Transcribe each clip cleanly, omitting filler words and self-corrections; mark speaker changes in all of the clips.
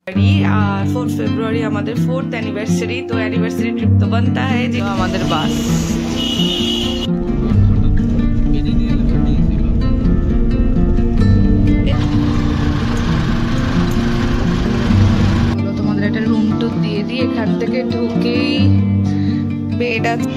Speaker 1: और 4 फरवरी हमारे 4th anniversary. तो एनिवर्सरी ट्रिप तो बनता है जो हमारे बस তোমাদের একটা রুম টুর দিয়ে দিই। এখান থেকে ঢুকেই বেড আছে।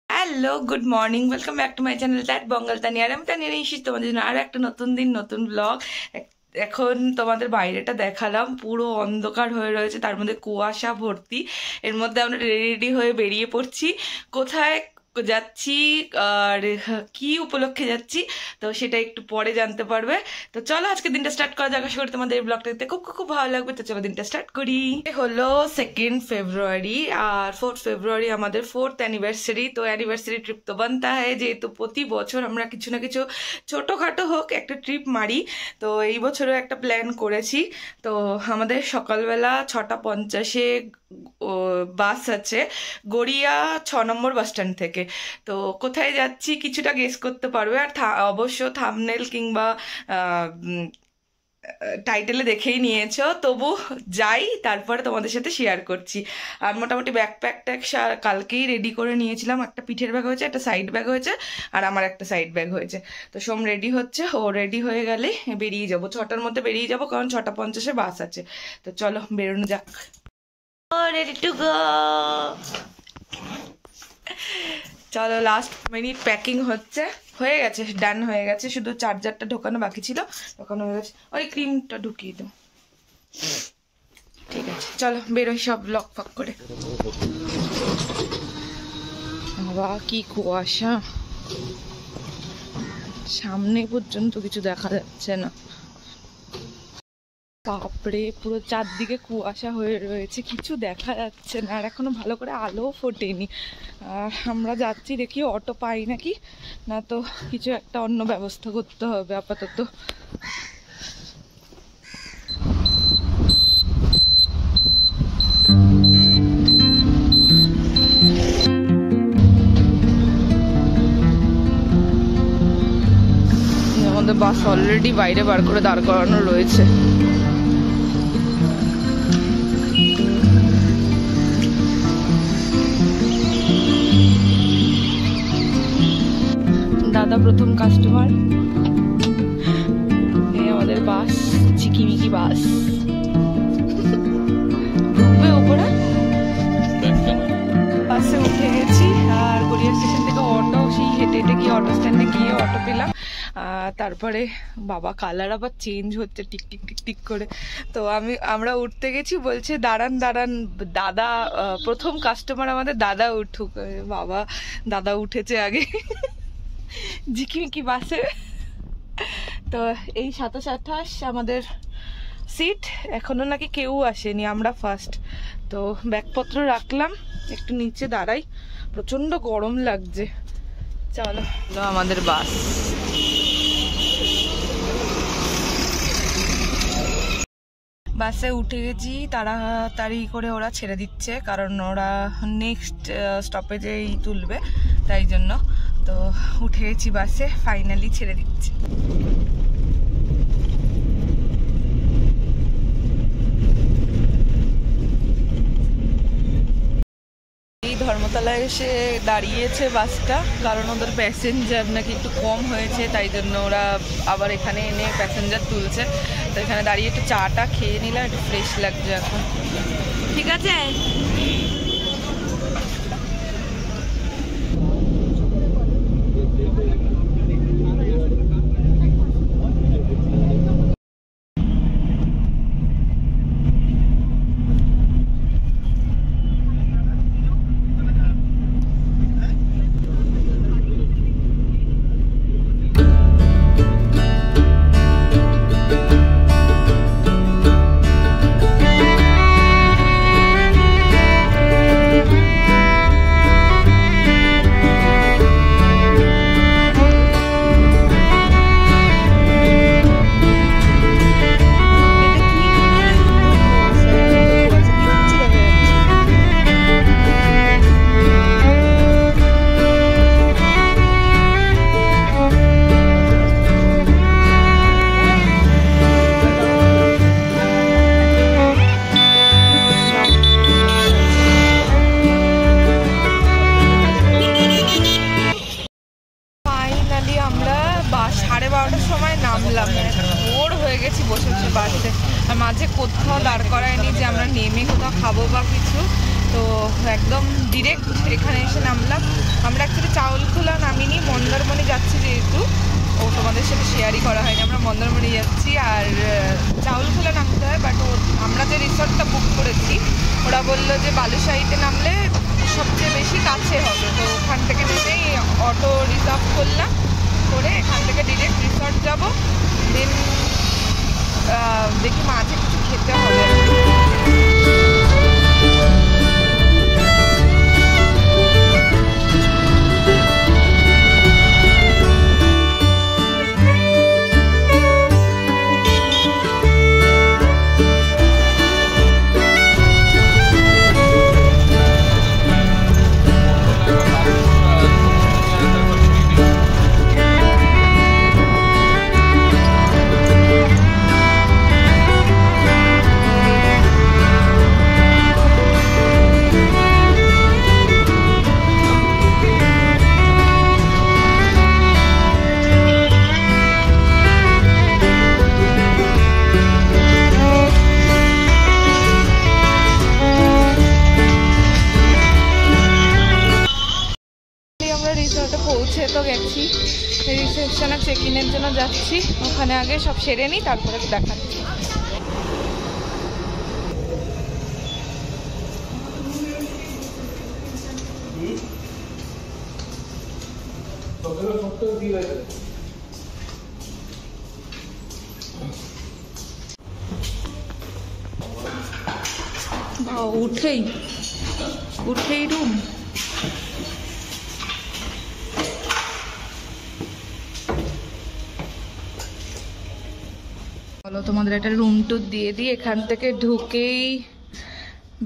Speaker 1: Hello, good morning, welcome back to my channel that Bangal Tania. আমি তানিয়া এসেছি তোমাদের জন্য আর একটা নতুন দিন নতুন ব্লগ। এখন তোমাদের বাইরেটা দেখালাম, পুরো অন্ধকার হয়ে রয়েছে, তার মধ্যে কুয়াশা ভর্তি। এর মধ্যে আমরা রেডি হয়ে বেরিয়ে পড়ছি। কোথায় যাচ্ছি আর কি উপলক্ষে যাচ্ছি তো সেটা একটু পরে জানতে পারবে। তো চলো আজকে দিনটা স্টার্ট করা যাক। আশা করি তোমাদের এই ব্লগটা দেখতে খুব খুব ভালো লাগবে। তো চলো দিনটা স্টার্ট করি। হলো 2 फरवरी আর 4 फरवरी আমাদের 4th एनिवर्सरी। তো एनिवर्सरी ट्रिप तो बनता है যেহেতু প্রতি বছর আমরা কিছু না কিছু ছোটোখাটো হোক একটা ট্রিপ মারি। তো এই বছরও একটা প্ল্যান করেছি। তো আমাদের সকালবেলা 6:50-এ বাস আছে গড়িয়া 6 নম্বর বাস স্ট্যান্ড থেকে। তো কোথায় যাচ্ছি কিছুটা গেস করতে পারবে, আর অবশ্য থাম্বনেল কিংবা টাইটেলে দেখেই নিয়েছো, তবু যাই তারপরে তোমাদের সাথে শেয়ার করছি। আর মোটামুটি ব্যাকপ্যাকটা কালকেই রেডি করে নিয়েছিলাম। একটা পিঠের ব্যাগ হয়েছে, একটা সাইড ব্যাগ হয়েছে, আর আমার একটা সাইড ব্যাগ হয়েছে। তো সোম রেডি হচ্ছে, ও রেডি হয়ে গেলে বেরিয়ে যাবো। 6টার মধ্যে বেরিয়ে যাবো, কারণ 6:50-এ বাস আছে। তো চলো বেরোনো যাক। Ready to go. চলো লাস্ট মিনিট প্যাকিং হচ্ছে, হয়ে গেছে, ডান হয়ে গেছে, শুধু চার্জারটা ঢোকানো বাকি ছিল, ঢোকানো হয়ে গেছে। ওই ক্রিমটা ঢুকিয়ে দাও। ঠিক আছে চলো বেরোই সব লক ফক করে। বাবা কি কুয়াশা, সামনে পর্যন্ত কিছু দেখা যাচ্ছে না। বাপরে পুরো চারদিকে কুয়াশা হয়ে রয়েছে, কিছু দেখা যাচ্ছে না, আর এখনো ভালো করে আলো ফোটেনি। আর আমরা যাচ্ছি, দেখি অটো পাই নাকি, না তো কিছু একটা অন্য ব্যবস্থা করতে হবে আপাতত। আমাদের বাস অলরেডি বাইরে বার করে দাঁড় করানো রয়েছে। দাদা প্রথম কাস্টমার, এই আমাদের বাস, ঝিকিমিকি বাস। ঢুকবে উপরে, বাসে উঠে গেছি। আর গড়িয়া স্টেশন থেকে অটো, সেই হেঁটে হেঁটে গিয়ে অটো স্ট্যান্ডে গিয়ে অটো পেলাম। তারপরে বাবা কালার আবার চেঞ্জ হচ্ছে টিক টিক টিক টিক করে। তো আমরা উঠতে গেছি, বলছে দাঁড়ান দাঁড়ান দাদা, প্রথম কাস্টমার আমাদের দাদা উঠুক। বাবা দাদা উঠেছে আগে ঝিকিমিকি বাসে। তো এই 27-28 আমাদের সিট, এখনো নাকি কেউ আসেনি, আমরা ফার্স্ট। তো ব্যাগপত্র রাখলাম, একটু নিচে দাঁড়াই, প্রচন্ড গরম লাগছে। চলো আমাদের বাস। বাসে উঠে গেছি, তাড়াতাড়ি করে ওরা ছেড়ে দিচ্ছে, কারণ ওরা নেক্সট স্টপেজেই তুলবে, তাই জন্য। তো উঠে গেছি বাসে, ফাইনালি ছেড়ে দিচ্ছে। এই ধর্মতলায় এসে দাঁড়িয়েছে বাসটা, কারণ ওদের প্যাসেঞ্জার নাকি একটু কম হয়েছে, তাই জন্য ওরা আবার এখানে এনে প্যাসেঞ্জার তুলছে। তো এখানে দাঁড়িয়ে একটু চাটা খেয়ে নিলাম, একটু ফ্রেশ লাগছে এখন। ঠিক আছে। 12:30টার সময় নামলাম, ভোর হয়ে গেছি বসে বসে বাসে, আর মাঝে কোথাও দাঁড় করায়নি যে আমরা নেমে কোথাও খাবো বা কিছু, তো একদম ডিরেক্ট এখানে এসে নামলাম। আমরা অ্যাকচুয়ালি চাউলখোলা নামিনি, মন্দারমণি যাচ্ছি যেহেতু, ও তোমাদের সাথে শেয়ারই করা হয়নি, আমরা মন্দারমণি যাচ্ছি আর চাউলখোলা নামতে হয়। বাট আমরা যে রিসর্টটা বুক করেছি ওরা বললো যে বালুশাহীতে নামলে সবচেয়ে বেশি কাছে হবে, তো ওখান থেকে নেমেই অটো রিজার্ভ করলাম, করে এখান থেকে ডিরেক্ট রিসর্ট যাব। দেন দেখি মাঝে কিছু খেতে হবে। রিসর্টে পৌঁছে তো গেছি, রিসেপশনে চেক ইনের জন্য যাচ্ছি, ওখানে আগে সব সেরে নিই তারপরে দেখাচ্ছি। উঠেই রুম, বলো তোমাদের একটা রুম টুর দিয়ে দিই। এখান থেকে ঢুকেই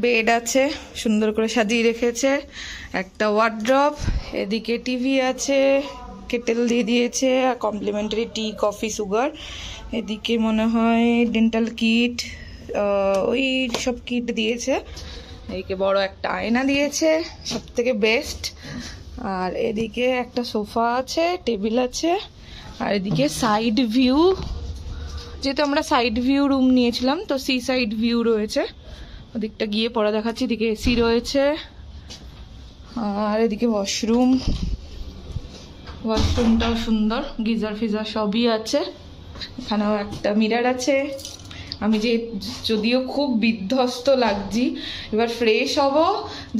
Speaker 1: বেড আছে, সুন্দর করে সাজিয়ে রেখেছে, একটা ওয়ার্ড্রপ, এদিকে টিভি আছে, কেটেল দিয়ে দিয়েছে, আর কমপ্লিমেন্টারি টি কফি সুগার, এদিকে মনে হয় ডেন্টাল কিট, ওই সব কিট দিয়েছে, এদিকে বড় একটা আয়না দিয়েছে, সব থেকে বেস্ট, আর এদিকে একটা সোফা আছে, টেবিল আছে, আর এদিকে সাইড ভিউ, যেহেতু আমরা সাইড ভিউ রুম নিয়েছিলাম তো সি সাইড ভিউ রয়েছে, ওদিকটা গিয়ে পরে দেখাচ্ছি। এদিকে এসি রয়েছে, আর এদিকে ওয়াশরুমটাও সুন্দর, গিজার ফিজার সবই আছে, এখানেও একটা মিরার আছে। আমি যদিও খুব বিধ্বস্ত লাগছি, এবার ফ্রেশ হব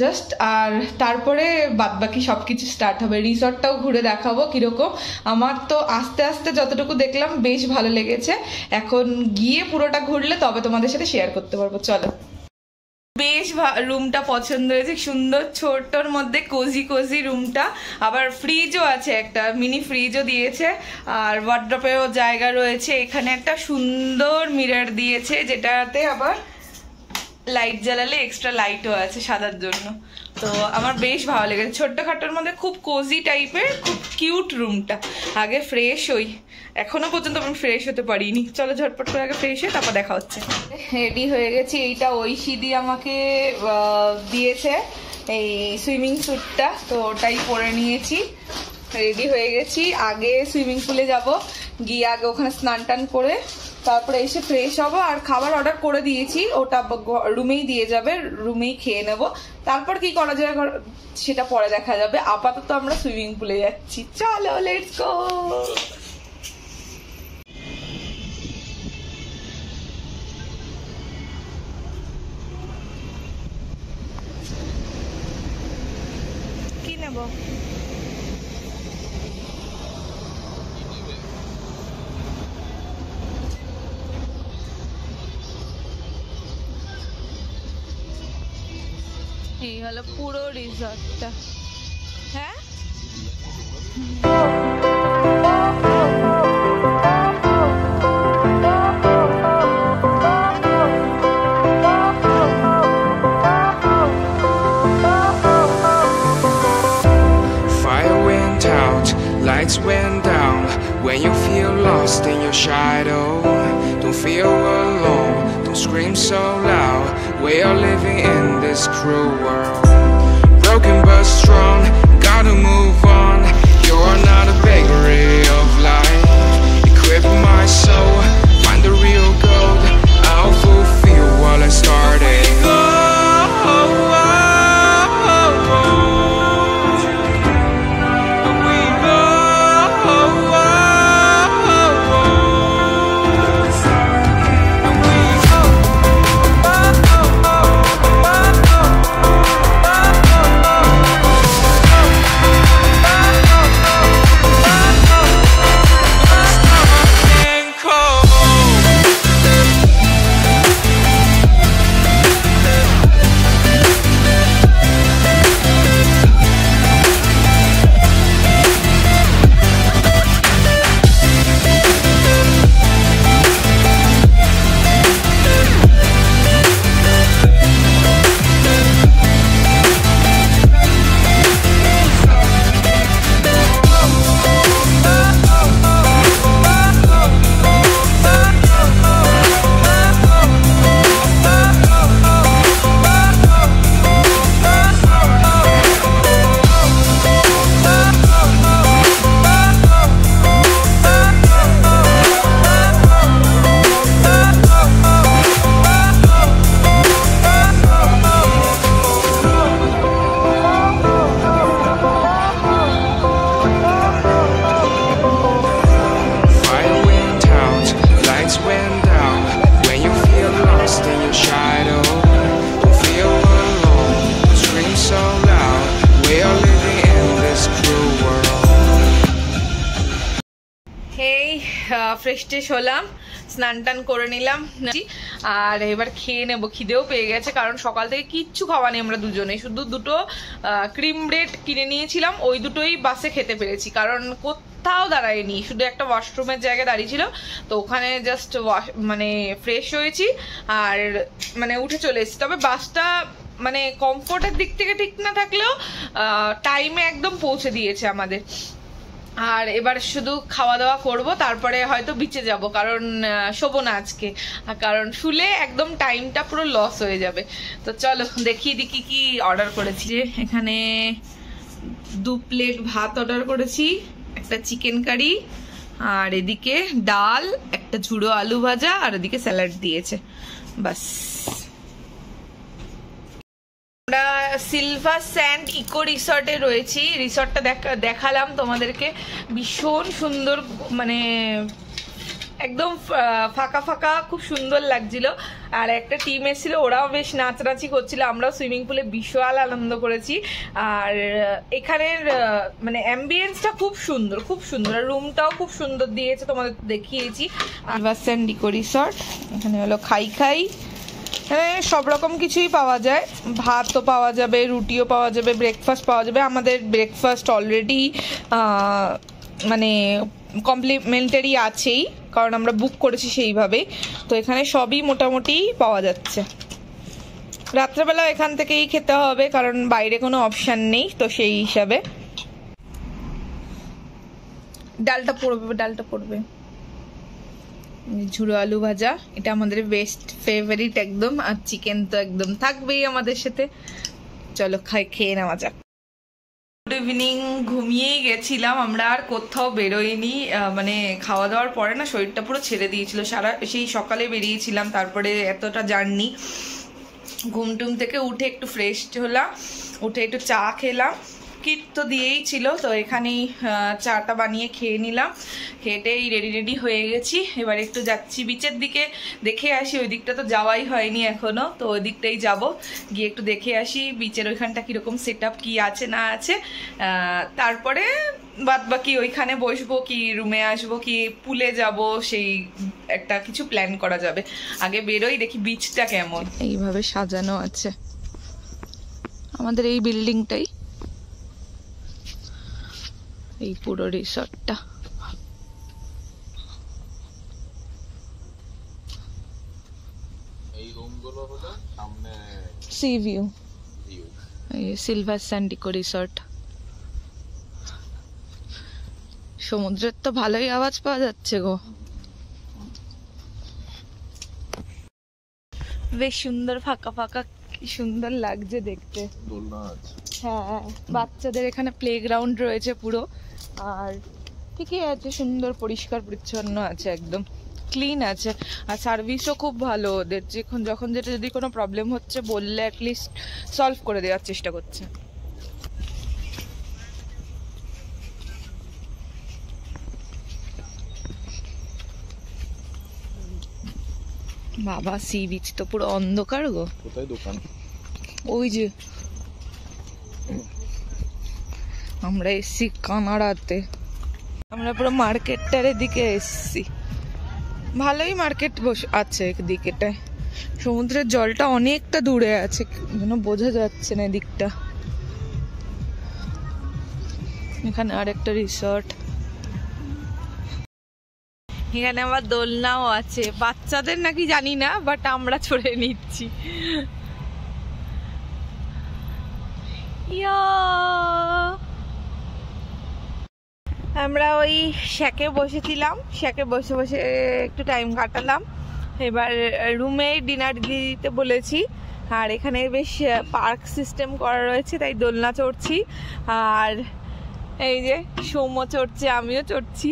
Speaker 1: জাস্ট, আর তারপরে বাদবাকি সব কিছু স্টার্ট হবে। রিসর্টটাও ঘুরে দেখাবো কিরকম, আমার তো আস্তে আস্তে যতটুকু দেখলাম বেশ ভালো লেগেছে, এখন গিয়ে পুরোটা ঘুরলে তবে তোমাদের সাথে শেয়ার করতে পারবো। চলো, বেশ রুমটা পছন্দ হয়েছে, সুন্দর ছোট্টর মধ্যে কোজি রুমটা, আবার ফ্রিজও আছে, একটা মিনি ফ্রিজও দিয়েছে, আর ওয়ার্ড্রপেও জায়গা রয়েছে। এখানে একটা সুন্দর মিরর দিয়েছে, যেটাতে আবার লাইট জ্বালালে এক্সট্রা লাইটও আছে সাদার জন্য, তো আমার বেশ ভালো লেগেছে। ছোট্টখাটোর মধ্যে খুব কোজি টাইপের, খুব কিউট রুমটা। আগে ফ্রেশ হই, এখনো পর্যন্ত আমি ফ্রেশ হতে পারিনি, চলো ঝটপট করে আগে ফ্রেশ হয়ে তারপর দেখা হচ্ছে। রেডি হয়ে গেছি, এইটা ঐশিদি আমাকে দিয়েছে এই সুইমিং স্যুটটা, তো ওটাই পরে নিয়েছি, রেডি হয়ে গেছি। আগে সুইমিং পুলে যাব, গিয়ে আগে ওখানে স্নান টান করে তারপরে এসে ফ্রেশ হবো, আর খাবার অর্ডার করে দিয়েছি, ওটা রুমেই দিয়ে যাবে, রুমেই খেয়ে নেব, তারপর কি করা যায় সেটা পরে দেখা যাবে। আপাতত আমরা সুইমিং পুলে যাচ্ছি, চলো লেটস গো। কি নেব? এই হলো পুরো রিসর্টটা। হ্যাঁ,
Speaker 2: lights went down when you feel lost in your shadow. Don't feel alone, don't scream so loud. We are living in this cruel world. Broken but strong, gotta move on. You are not a bakery of life.
Speaker 1: Fresh ট্রেশ হলাম, স্নান টান করে নিলাম, আর এবার খেয়ে নেবো। খিদেও পেয়ে গেছে, কারণ সকাল থেকে কিচ্ছু খাওয়া নেই আমরা দুজনেই, শুধু দুটো ক্রিম ব্রেড কিনে নিয়েছিলাম, ওই দুটোই বাসে খেতে পেরেছি, কারণ কোথাও দাঁড়ায়নি, শুধু একটা ওয়াশরুমের জায়গায় দাঁড়িয়েছিল, তো ওখানে জাস্ট মানে ফ্রেশ হয়েছি আর মানে উঠে চলে এসেছি। তবে বাসটা মানে কমফোর্টের দিক থেকে ঠিক না থাকলেও টাইমে একদম পৌঁছে দিয়েছে আমাদের। আর এবার শুধু খাওয়া দাওয়া করব, তারপরে হয়তো বিচে যাব, কারণ শোবো না আজকে, কারণ শুলে একদম টাইমটা পুরো লস হয়ে যাবে। তো চলো দেখিয়ে দিই কি অর্ডার করেছি। যে এখানে 2 প্লেট ভাত অর্ডার করেছি, একটা চিকেন কারি, আর এদিকে ডাল, একটা ঝুড়ো আলু ভাজা, আর এদিকে স্যালাড দিয়েছে, বাস। আমরা সিলভার স্যান্ড ইকো রিসর্টে রয়েছি। রিসর্টটা দেখালাম তোমাদেরকে, ভীষণ সুন্দর, মানে একদম ফাঁকা ফাঁকা, খুব সুন্দর লাগছিল। আর একটা টিম এসেছিল, ওরাও বেশ নাচানাচি করছিল, আমরাও সুইমিং পুলে বিশাল আনন্দ করেছি। আর এখানের মানে অ্যাম্বিয়েন্সটা খুব সুন্দর, খুব সুন্দর, আর রুমটাও খুব সুন্দর দিয়েছে, তোমাদের দেখিয়েছি। সিলভার স্যান্ড ইকো রিসর্ট, এখানে হলো খাই হ্যাঁ, সব রকম কিছুই পাওয়া যায়, ভাতও পাওয়া যাবে, রুটিও পাওয়া যাবে, ব্রেকফাস্ট পাওয়া যাবে। আমাদের ব্রেকফাস্ট অলরেডি মানে কমপ্লিমেন্টারি আছেই, কারণ আমরা বুক করেছি সেইভাবে। তো এখানে সবই মোটামুটি পাওয়া যাচ্ছে। রাত্রেবেলা এখান থেকেই খেতে হবে, কারণ বাইরে কোনো অপশান নেই, তো সেই হিসাবে। ডালটা পড়বে ঝুড়ো আলু ভাজা, এটা আমাদের বেস্ট ফেভারিট একদম, আর চিকেন তো একদম থাকবেই আমাদের সাথে। চলো খেয়ে নেওয়া যাক। Good evening. ঘুমিয়েই গেছিলাম আমরা, আর কোথাও বেরোইনি, মানে খাওয়া দাওয়ার পরে না শরীরটা পুরো ছেড়ে দিয়েছিল। সেই সকালে বেরিয়েছিলাম, তারপরে এতটা জার্নি, ঘুমটুম থেকে উঠে একটু ফ্রেশ হলাম, উঠে একটু চা খেলাম, কিট তো দিয়েই ছিল, তো এখানেই চাটা বানিয়ে খেয়ে নিলাম। খেটেই রেডি হয়ে গেছি, এবার একটু যাচ্ছি বিচের দিকে, দেখে আসি। ওই দিকটা তো যাওয়াই হয়নি এখনো, তো ওই দিকটাই যাবো, গিয়ে একটু দেখে আসি বিচের ওইখানটা কীরকম সেট আপ কী আছে না আছে, তারপরে বাদ বাকি ওইখানে বসবো কি রুমে আসবো কি পুলে যাব, সেই একটা কিছু প্ল্যান করা যাবে। আগে বেরোই, দেখি বিচটা কেমন। এইভাবে সাজানো আছে আমাদের এই বিল্ডিংটাই, এই পুরো রিসর্টটা।
Speaker 3: এই রুমগুলো হলো সামনে
Speaker 1: সি ভিউ, এই সিলভার স্যান্ড ইকো রিসর্ট। সমুদ্রের তো ভালোই আওয়াজ পাওয়া যাচ্ছে গো, বেশ সুন্দর ফাঁকা ফাঁকা, কি সুন্দর লাগছে দেখতে। হ্যাঁ, বাচ্চাদের এখানে প্লেগ্রাউন্ড রয়েছে পুরো, আর ঠিকই আছে, সুন্দর পরিষ্কার পরিচ্ছন্ন আছে, একদম ক্লিন আছে, আর সার্ভিসও খুব ভালো ওদের। যখন যেটা যদি কোনো প্রবলেম হচ্ছে বললে অ্যাটলিস্ট সলভ করে দেওয়ার চেষ্টা করছে। বাবা, সি বিচ তো পুরো অন্ধকার গো।
Speaker 3: কোথায় দোকান?
Speaker 1: ওই যে আমরা এসছি কানাড়াতে, আমরা পুরো মার্কেটটার এদিকে এসছি। ভালোই মার্কেট আছে এদিকেটায়, সমুদ্রের জলটা অনেকটা দূরে আছে, যেন বোঝা যাচ্ছে না এদিকটা। এখানে আরেকটা রিসর্ট, এখানে আবার দোলনাও আছে, বাচ্চাদের নাকি জানি না, বাট আমরা চড়ে নিচ্ছি। আমরা ওই শ্যাকে বসেছিলাম, শ্যাকে বসে বসে একটু টাইম কাটালাম। এবার রুমে ডিনার দিতে বলেছি, আর এখানে বেশ পার্ক সিস্টেম করা রয়েছে, তাই দোলনা চড়ছি। আর এই যে সৌম্য চড়ছে, আমিও চড়ছি,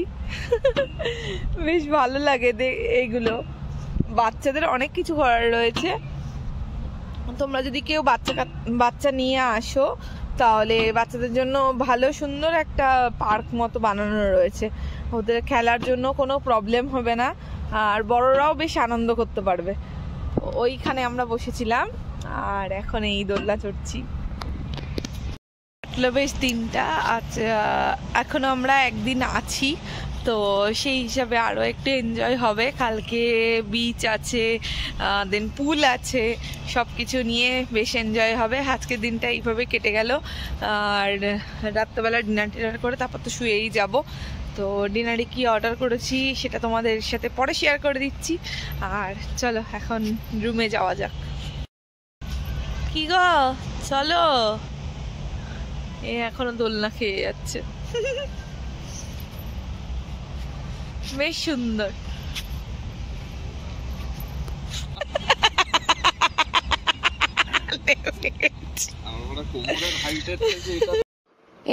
Speaker 1: বেশ ভালো লাগে এইগুলো। বাচ্চাদের অনেক কিছু করার রয়েছে, তোমরা যদি কেউ বাচ্চা নিয়ে আসো তাহলে বাচ্চাদের জন্য ভালো সুন্দর একটা পার্ক মতো বানানো রয়েছে, ওদের খেলার জন্য কোনো প্রবলেম হবে না, আর বড়রাও বেশ আনন্দ করতে পারবে। ওইখানে আমরা বসেছিলাম, আর এখন এই দোলনা চড়ছি। বেশ দিনটা আচ্ছা, এখনো আমরা একদিন আছি, তো সেই হিসাবে আরও একটু এনজয় হবে। কালকে বিচ আছে, দেন পুল আছে, সব কিছু নিয়ে বেশ এনজয় হবে। আজকের দিনটা এইভাবে কেটে গেল। আর রাত্রেবেলা ডিনার করে তারপর তো শুয়েই যাব। তো ডিনারে কি অর্ডার করেছি সেটা তোমাদের সাথে পরে শেয়ার করে দিচ্ছি। আর চলো এখন রুমে যাওয়া যাক। কি গো চলো, এ এখনো দোলনা খেয়ে যাচ্ছে। বেশ সুন্দর।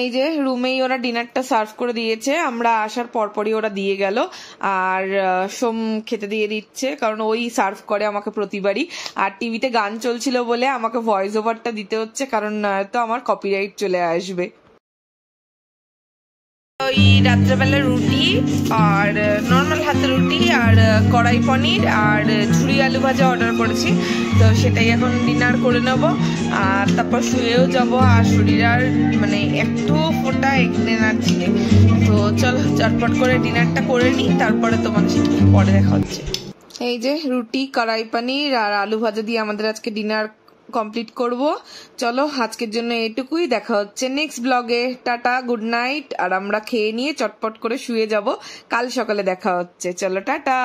Speaker 1: এই যে রুমেই ওরা ডিনারটা সার্ভ করে দিয়েছে, আমরা আসার পরপরই ওরা দিয়ে গেল। আর সোম খেতে দিয়ে দিচ্ছে, কারণ ওই সার্ভ করে আমাকে প্রতিবারই। আর টিভিতে গান চলছিল বলে আমাকে ভয়েস ওভারটা দিতে হচ্ছে, কারণ তো আমার কপিরাইট চলে আসবে। ওই রাত্রেবেলা রুটি আর নর্মাল হাতে রুটি আর কড়াই পনির আর ঝুড়ি আলু ভাজা অর্ডার করেছি। তো সেটাই এখন ডিনার করে নেব, আর তারপর শুয়েও যাব। আর শরীর আর মানে একটু ফোটা এনার্জি নেই। তো চলো চটপট করে ডিনারটা করে নিই, তারপরে তোমাদের সাথে পরে দেখা হচ্ছে। এই যে রুটি, কড়াই পনির আর আলু ভাজা দিয়ে আমাদের আজকে ডিনার কমপ্লিট করব। চলো আজকের জন্য এটুকুই, দেখা হচ্ছে নেক্সট ব্লগে। Tata, good night. আর আমরা খেয়ে নিয়ে চটপট করে শুয়ে যাব, কাল সকালে দেখা হচ্ছে। চলো টাটা।